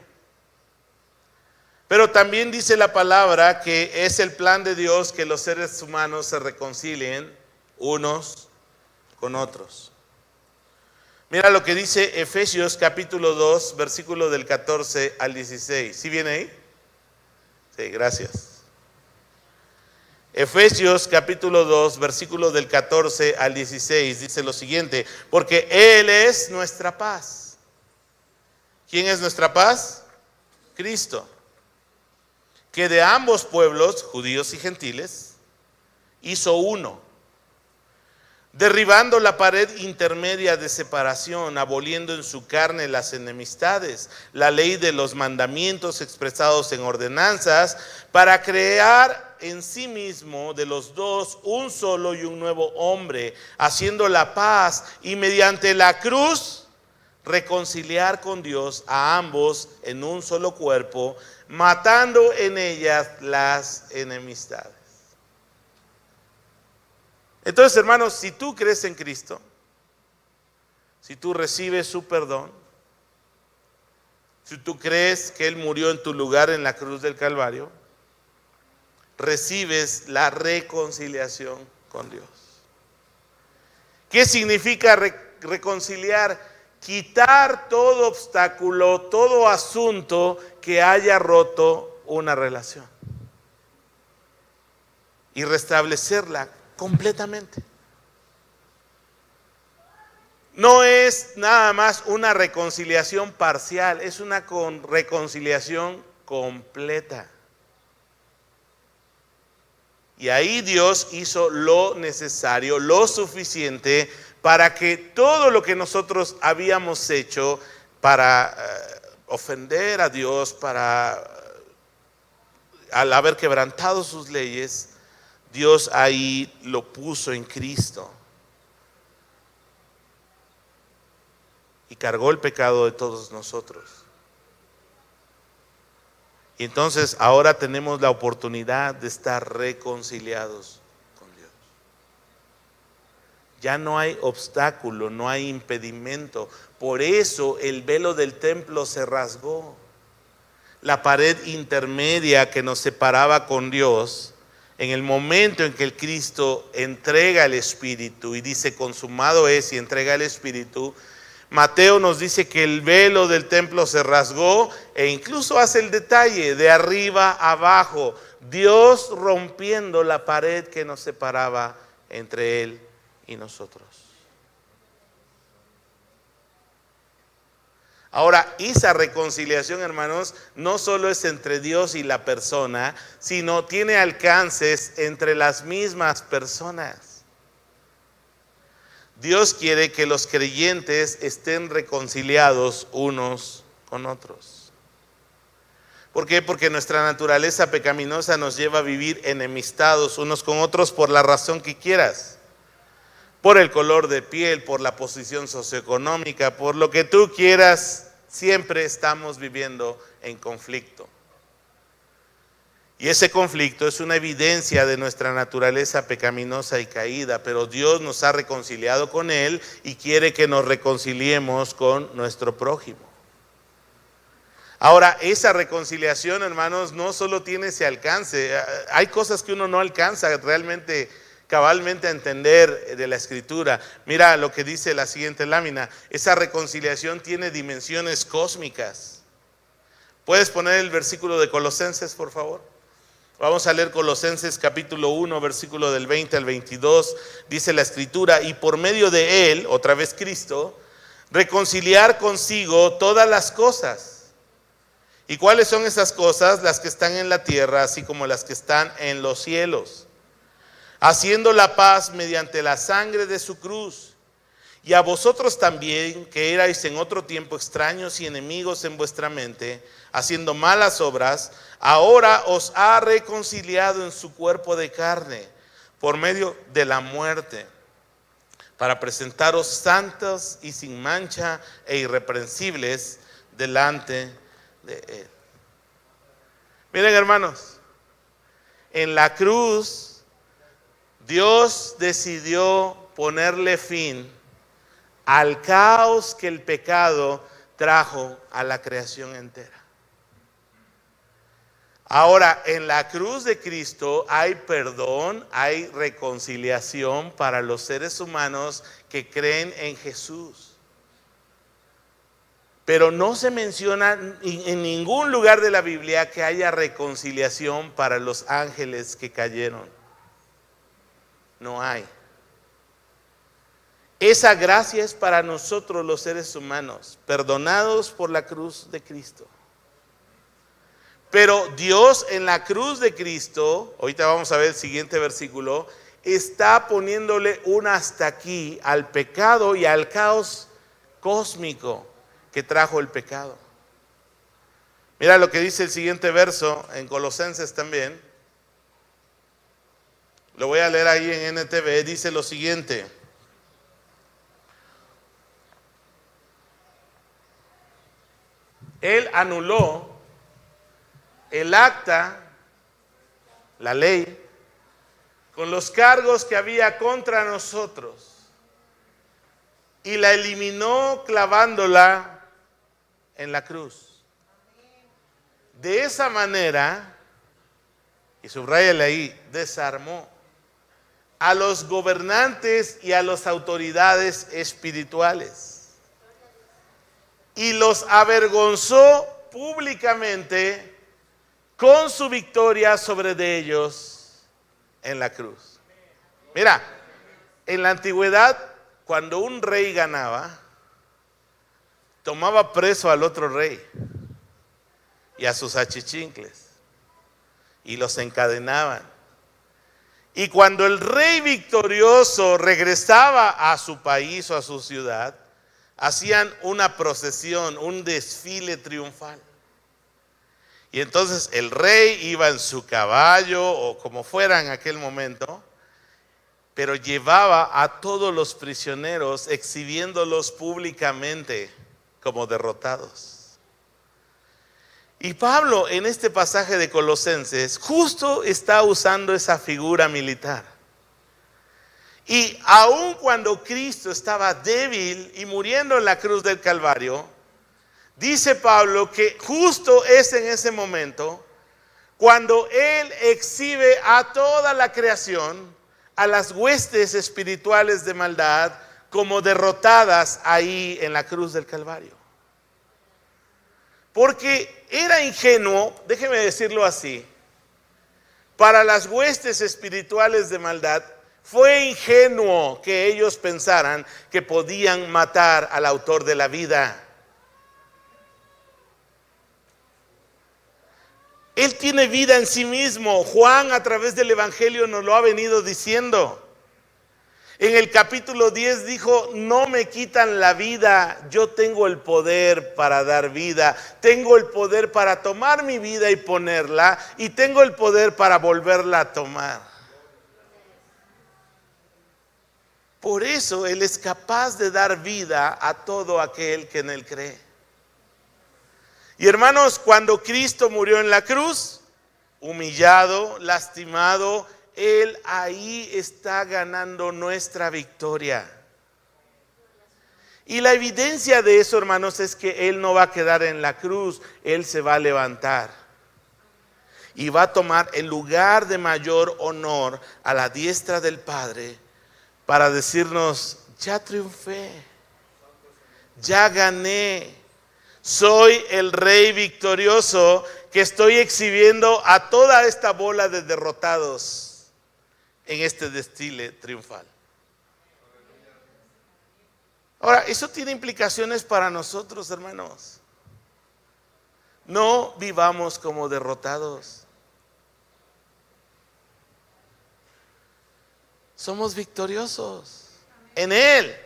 Pero también dice la palabra que es el plan de Dios que los seres humanos se reconcilien unos con otros. Mira lo que dice Efesios capítulo 2, versículo del 14 al 16. ¿Sí viene ahí? Sí, gracias. Efesios capítulo 2, versículo del 14 al 16 dice lo siguiente: porque Él es nuestra paz. ¿Quién es nuestra paz? Cristo. Que de ambos pueblos, judíos y gentiles, hizo uno, derribando la pared intermedia de separación, aboliendo en su carne las enemistades, la ley de los mandamientos expresados en ordenanzas, para crear en sí mismo de los dos un solo y un nuevo hombre, haciendo la paz y mediante la cruz reconciliar con Dios a ambos en un solo cuerpo, matando en ellas las enemistades. Entonces, hermanos, si tú crees en Cristo, si tú recibes su perdón, si tú crees que Él murió en tu lugar en la cruz del Calvario, recibes la reconciliación con Dios. ¿Qué significa reconciliar? Quitar todo obstáculo, todo asunto que haya roto una relación y restablecerla completamente. No es nada más una reconciliación parcial, es una reconciliación completa. Y ahí Dios hizo lo necesario, lo suficiente para que todo lo que nosotros habíamos hecho para ofender a Dios, al haber quebrantado sus leyes, Dios ahí lo puso en Cristo y cargó el pecado de todos nosotros. Y entonces ahora tenemos la oportunidad de estar reconciliados con Dios. Ya no hay obstáculo, no hay impedimento. Por eso el velo del templo se rasgó. La pared intermedia que nos separaba con Dios, en el momento en que el Cristo entrega el Espíritu y dice consumado es y entrega el Espíritu, Mateo nos dice que el velo del templo se rasgó e incluso hace el detalle de arriba a abajo, Dios rompiendo la pared que nos separaba entre Él y nosotros. Ahora, esa reconciliación, hermanos, no solo es entre Dios y la persona, sino tiene alcances entre las mismas personas. Dios quiere que los creyentes estén reconciliados unos con otros. ¿Por qué? Porque nuestra naturaleza pecaminosa nos lleva a vivir enemistados unos con otros por la razón que quieras. Por el color de piel, por la posición socioeconómica, por lo que tú quieras, siempre estamos viviendo en conflicto. Y ese conflicto es una evidencia de nuestra naturaleza pecaminosa y caída, pero Dios nos ha reconciliado con Él y quiere que nos reconciliemos con nuestro prójimo. Ahora, esa reconciliación, hermanos, no solo tiene ese alcance. Hay cosas que uno no alcanza realmente cabalmente a entender de la Escritura. Mira lo que dice la siguiente lámina. Esa reconciliación tiene dimensiones cósmicas. ¿Puedes poner el versículo de Colosenses, por favor? Vamos a leer Colosenses capítulo 1, versículo del 20 al 22. Dice la Escritura: y por medio de Él, otra vez Cristo, reconciliar consigo todas las cosas. ¿Y cuáles son esas cosas? Las que están en la tierra, así como las que están en los cielos. haciendo la paz mediante la sangre de su cruz. Y a vosotros también, que erais en otro tiempo extraños y enemigos en vuestra mente, haciendo malas obras, ahora os ha reconciliado en su cuerpo de carne, por medio de la muerte, para presentaros santos y sin mancha e irreprensibles delante de Él. Miren, hermanos, en la cruz Dios decidió ponerle fin al caos que el pecado trajo a la creación entera. Ahora, en la cruz de Cristo hay perdón, hay reconciliación para los seres humanos que creen en Jesús. Pero no se menciona en ningún lugar de la Biblia que haya reconciliación para los ángeles que cayeron. No hay. Esa gracia es para nosotros los seres humanos, perdonados por la cruz de Cristo. Pero Dios en la cruz de Cristo, ahorita vamos a ver el siguiente versículo, está poniéndole un hasta aquí al pecado y al caos cósmico que trajo el pecado. Mira lo que dice el siguiente verso en Colosenses también. Lo voy a leer ahí en NTV, dice lo siguiente. Él anuló el acta, la ley, con los cargos que había contra nosotros y la eliminó clavándola en la cruz. De esa manera, y subráyale ahí, desarmó a los gobernantes y a las autoridades espirituales y los avergonzó públicamente con su victoria sobre de ellos en la cruz. Mira, en la antigüedad, cuando un rey ganaba, tomaba preso al otro rey y a sus achichincles y los encadenaban. Y cuando el rey victorioso regresaba a su país o a su ciudad, hacían una procesión, un desfile triunfal. Y entonces el rey iba en su caballo o como fuera en aquel momento, pero llevaba a todos los prisioneros exhibiéndolos públicamente como derrotados. Y Pablo en este pasaje de Colosenses justo está usando esa figura militar. Y aun cuando Cristo estaba débil y muriendo en la cruz del Calvario, dice Pablo que justo es en ese momento cuando Él exhibe a toda la creación, a las huestes espirituales de maldad, como derrotadas ahí en la cruz del Calvario. Porque era ingenuo, déjeme decirlo así, para las huestes espirituales de maldad, fue ingenuo que ellos pensaran que podían matar al autor de la vida. Él tiene vida en sí mismo. Juan a través del Evangelio nos lo ha venido diciendo. En el capítulo 10 dijo, no me quitan la vida, yo tengo el poder para dar vida, tengo el poder para tomar mi vida y ponerla, y tengo el poder para volverla a tomar. Por eso Él es capaz de dar vida a todo aquel que en Él cree. Y hermanos, cuando Cristo murió en la cruz, humillado, lastimado, Él ahí está ganando nuestra victoria. Y la evidencia de eso, hermanos, es que Él no va a quedar en la cruz, Él se va a levantar. Y va a tomar el lugar de mayor honor a la diestra del Padre para decirnos, ya triunfé, ya gané. Soy el rey victorioso que estoy exhibiendo a toda esta bola de derrotados en este desfile triunfal. Ahora, eso tiene implicaciones para nosotros, hermanos. No vivamos como derrotados. somos victoriosos. En Él.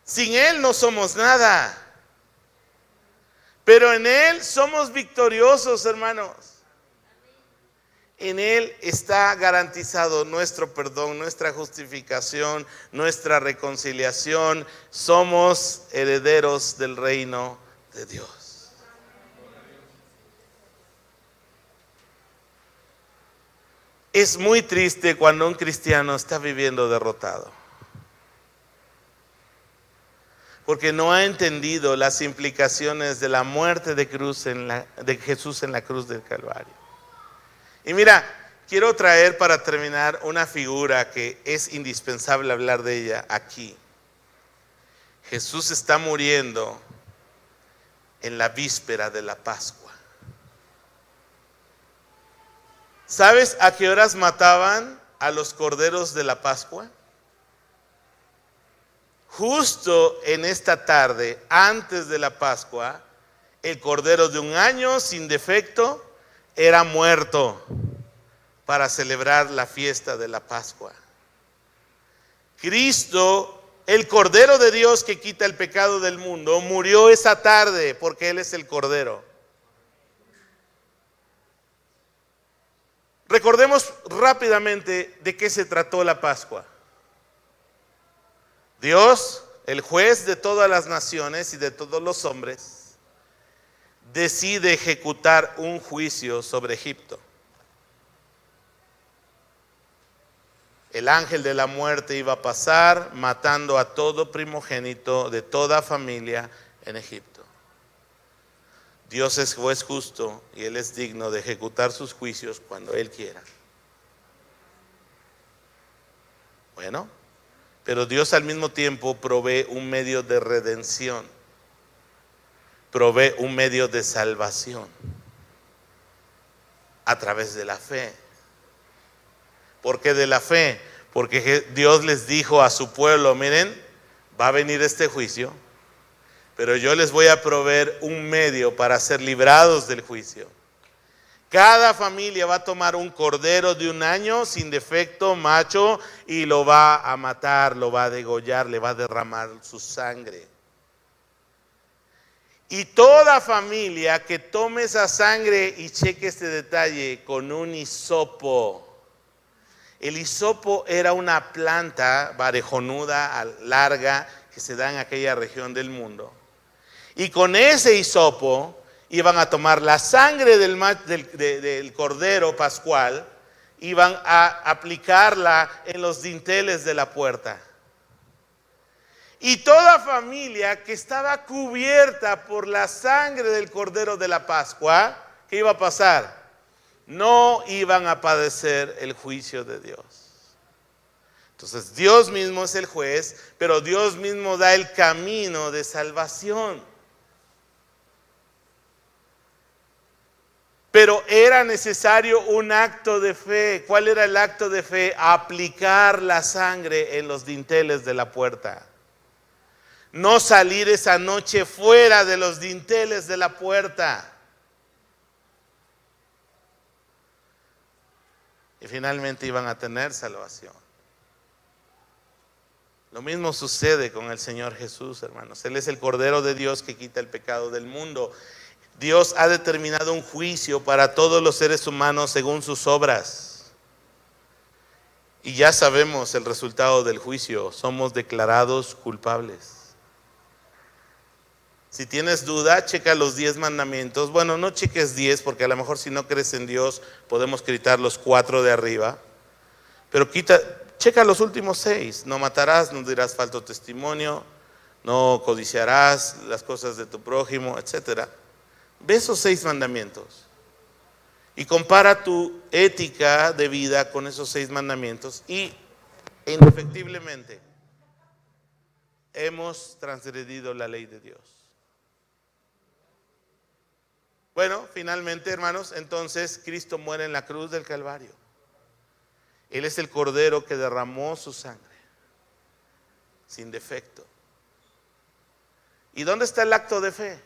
Sin Él no somos nada. Pero en Él somos victoriosos, hermanos. En Él está garantizado nuestro perdón, nuestra justificación, nuestra reconciliación. Somos herederos del reino de Dios. Es muy triste cuando un cristiano está viviendo derrotado, porque no ha entendido las implicaciones de la muerte de Jesús en la cruz del Calvario. Y mira, quiero traer para terminar una figura que es indispensable hablar de ella aquí. Jesús está muriendo en la víspera de la Pascua. ¿Sabes a qué horas mataban a los corderos de la Pascua? Justo en esta tarde, antes de la Pascua, el cordero de 1 año sin defecto era muerto para celebrar la fiesta de la Pascua. Cristo, el Cordero de Dios que quita el pecado del mundo, murió esa tarde porque Él es el Cordero. Recordemos rápidamente de qué se trató la Pascua. Dios, el juez de todas las naciones y de todos los hombres, decide ejecutar un juicio sobre Egipto. El ángel de la muerte iba a pasar matando a todo primogénito de toda familia en Egipto. Dios es juez justo y Él es digno de ejecutar sus juicios cuando Él quiera. Bueno, pero Dios al mismo tiempo provee un medio de redención, provee un medio de salvación a través de la fe. ¿Por qué de la fe? Porque Dios les dijo a su pueblo, miren, va a venir este juicio, pero yo les voy a proveer un medio para ser librados del juicio. Cada familia va a tomar un cordero de 1 año sin defecto, macho, y lo va a matar, lo va a degollar, le va a derramar su sangre. Y toda familia que tome esa sangre, y cheque este detalle, con un hisopo. El hisopo era una planta varejonuda, larga, que se da en aquella región del mundo. Y con ese hisopo iban a tomar la sangre del cordero pascual, iban a aplicarla en los dinteles de la puerta. Y toda familia que estaba cubierta por la sangre del cordero de la Pascua, ¿qué iba a pasar? No iban a padecer el juicio de Dios. Entonces Dios mismo es el juez, pero Dios mismo da el camino de salvación. Pero era necesario un acto de fe. ¿Cuál era el acto de fe? Aplicar la sangre en los dinteles de la puerta. No salir esa noche fuera de los dinteles de la puerta. Y finalmente iban a tener salvación. Lo mismo sucede con el Señor Jesús, hermanos. Él es el Cordero de Dios que quita el pecado del mundo. Dios ha determinado un juicio para todos los seres humanos según sus obras. Y ya sabemos el resultado del juicio. Somos declarados culpables. Si tienes duda, checa los 10 mandamientos. Bueno, no cheques 10 porque a lo mejor si no crees en Dios podemos quitar los 4 de arriba. Pero checa los últimos 6. No matarás, no dirás falso testimonio, no codiciarás las cosas de tu prójimo, etc. Ve esos 6 mandamientos y compara tu ética de vida con esos 6 mandamientos y indefectiblemente hemos transgredido la ley de Dios. Bueno, finalmente, hermanos, entonces Cristo muere en la cruz del Calvario. Él es el Cordero que derramó su sangre sin defecto. ¿Y dónde está el acto de fe?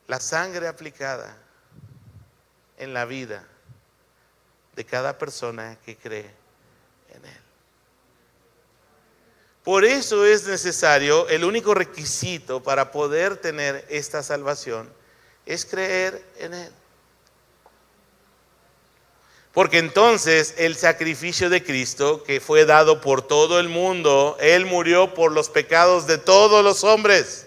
La sangre aplicada en la vida de cada persona que cree en Él. Por eso es necesario, el único requisito para poder tener esta salvación es creer en Él. Porque entonces el sacrificio de Cristo, que fue dado por todo el mundo, Él murió por los pecados de todos los hombres,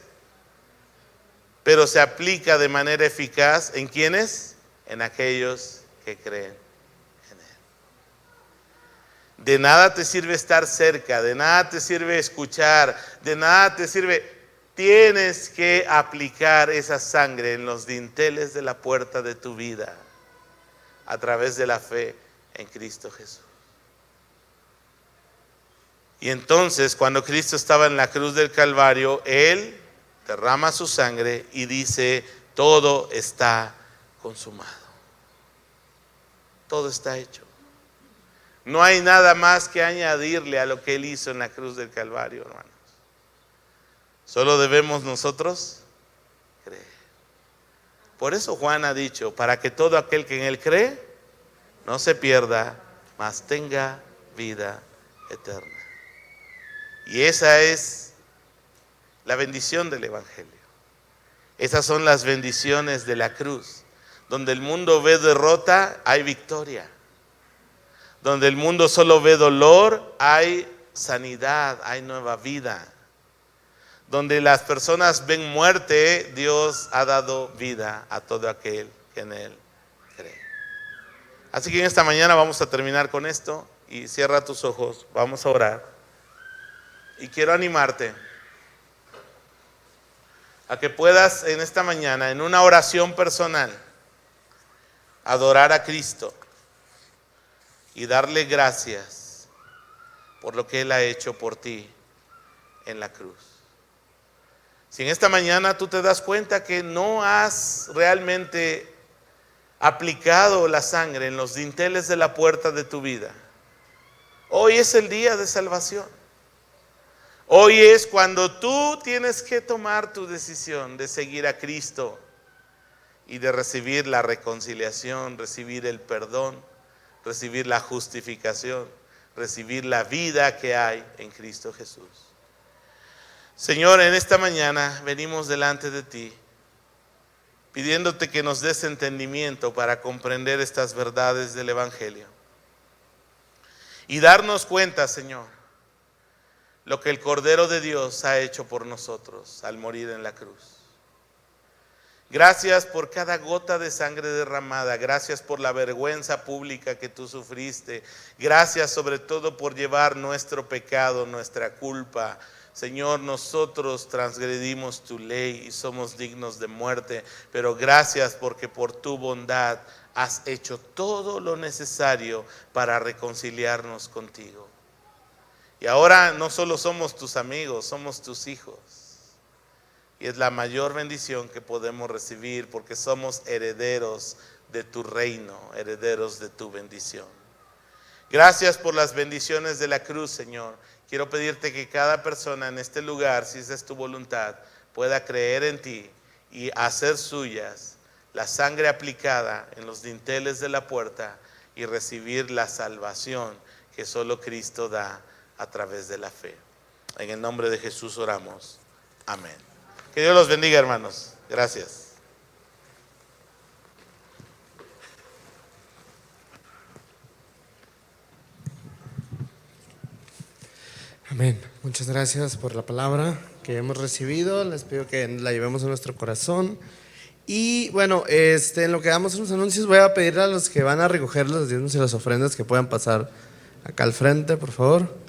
pero se aplica de manera eficaz ¿en quiénes? En aquellos que creen en Él. De nada te sirve estar cerca, de nada te sirve escuchar, de nada te sirve. Tienes que aplicar esa sangre en los dinteles de la puerta de tu vida a través de la fe en Cristo Jesús. Y entonces, cuando Cristo estaba en la cruz del Calvario, Él derrama su sangre y dice: todo está consumado. Todo está hecho. No hay nada más que añadirle a lo que Él hizo en la cruz del Calvario, hermanos. Solo debemos nosotros creer. Por eso Juan ha dicho: para que todo aquel que en Él cree no se pierda, mas tenga vida eterna. Y esa es la bendición del Evangelio. Esas son las bendiciones de la cruz. Donde el mundo ve derrota, hay victoria. Donde el mundo solo ve dolor, hay sanidad, hay nueva vida. Donde las personas ven muerte, Dios ha dado vida a todo aquel que en Él cree. Así que en esta mañana vamos a terminar con esto, y cierra tus ojos, vamos a orar. Y quiero animarte a que puedas en esta mañana, en una oración personal, adorar a Cristo y darle gracias por lo que Él ha hecho por ti en la cruz. Si en esta mañana tú te das cuenta que no has realmente aplicado la sangre en los dinteles de la puerta de tu vida, hoy es el día de salvación. Hoy es cuando tú tienes que tomar tu decisión de seguir a Cristo y de recibir la reconciliación, recibir el perdón, recibir la justificación, recibir la vida que hay en Cristo Jesús. Señor, en esta mañana venimos delante de ti, pidiéndote que nos des entendimiento para comprender estas verdades del Evangelio y darnos cuenta, Señor, lo que el Cordero de Dios ha hecho por nosotros al morir en la cruz. Gracias por cada gota de sangre derramada. Gracias por la vergüenza pública que tú sufriste. Gracias sobre todo por llevar nuestro pecado, nuestra culpa. Señor, nosotros transgredimos tu ley y somos dignos de muerte, pero gracias porque por tu bondad has hecho todo lo necesario para reconciliarnos contigo. Y ahora no solo somos tus amigos, somos tus hijos. Y es la mayor bendición que podemos recibir porque somos herederos de tu reino, herederos de tu bendición. Gracias por las bendiciones de la cruz, Señor. Quiero pedirte que cada persona en este lugar, si esa es tu voluntad, pueda creer en ti y hacer suyas la sangre aplicada en los dinteles de la puerta y recibir la salvación que solo Cristo da a través de la fe. En el nombre de Jesús oramos. Amén. Que Dios los bendiga, hermanos. Gracias. Amén. Muchas gracias por la palabra que hemos recibido. Les pido que la llevemos en nuestro corazón. Y bueno, en lo que damos los anuncios, voy a pedirle a los que van a recoger los diezmos y las ofrendas que puedan pasar acá al frente, por favor.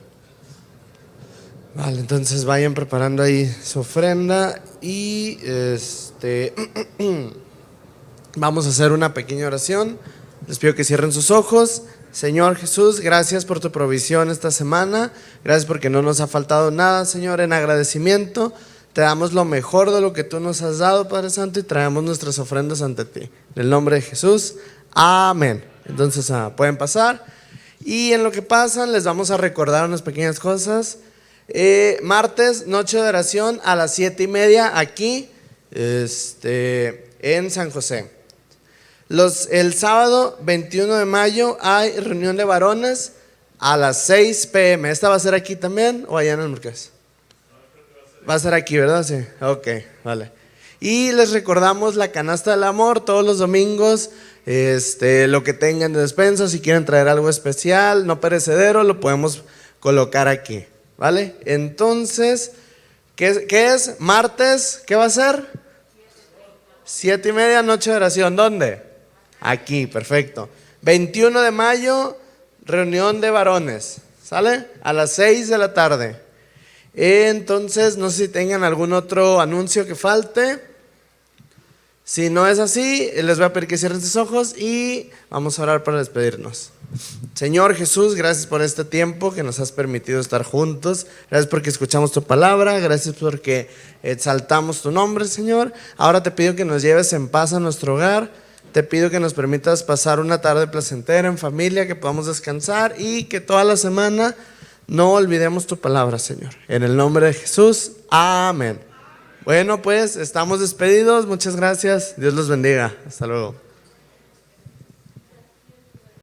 Vale, entonces vayan preparando ahí su ofrenda y vamos a hacer una pequeña oración. Les pido que cierren sus ojos. Señor Jesús, gracias por tu provisión esta semana. Gracias porque no nos ha faltado nada, Señor. En agradecimiento te damos lo mejor de lo que tú nos has dado, Padre Santo, y traemos nuestras ofrendas ante ti. En el nombre de Jesús, amén. Entonces pueden pasar. Y en lo que pasan les vamos a recordar unas pequeñas cosas. Martes, noche de oración a las 7:30 aquí en San José. El sábado 21 de mayo hay reunión de varones a las 6 p.m. ¿Esta va a ser aquí también o allá en el Marqués? Va a ser aquí, ¿verdad? Sí. Ok, vale. Y les recordamos la canasta del amor todos los domingos. Lo que tengan de despensa, si quieren traer algo especial, no perecedero, lo podemos colocar aquí, ¿vale? Entonces, ¿qué es? Martes, ¿qué va a ser? 7:30, noche de oración. ¿Dónde? Aquí, perfecto. 21 de mayo, reunión de varones, ¿sale? A las 6 de la tarde. Entonces, no sé si tengan algún otro anuncio que falte. Si no es así, les voy a pedir que cierren sus ojos y vamos a orar para despedirnos. Señor Jesús, gracias por este tiempo que nos has permitido estar juntos. Gracias porque escuchamos tu palabra. Gracias porque exaltamos tu nombre, Señor. Ahora te pido que nos lleves en paz a nuestro hogar. Te pido que nos permitas pasar una tarde placentera en familia, que podamos descansar y que toda la semana no olvidemos tu palabra, Señor. En el nombre de Jesús, amén. Bueno, pues estamos despedidos. Muchas gracias. Dios los bendiga. Hasta luego.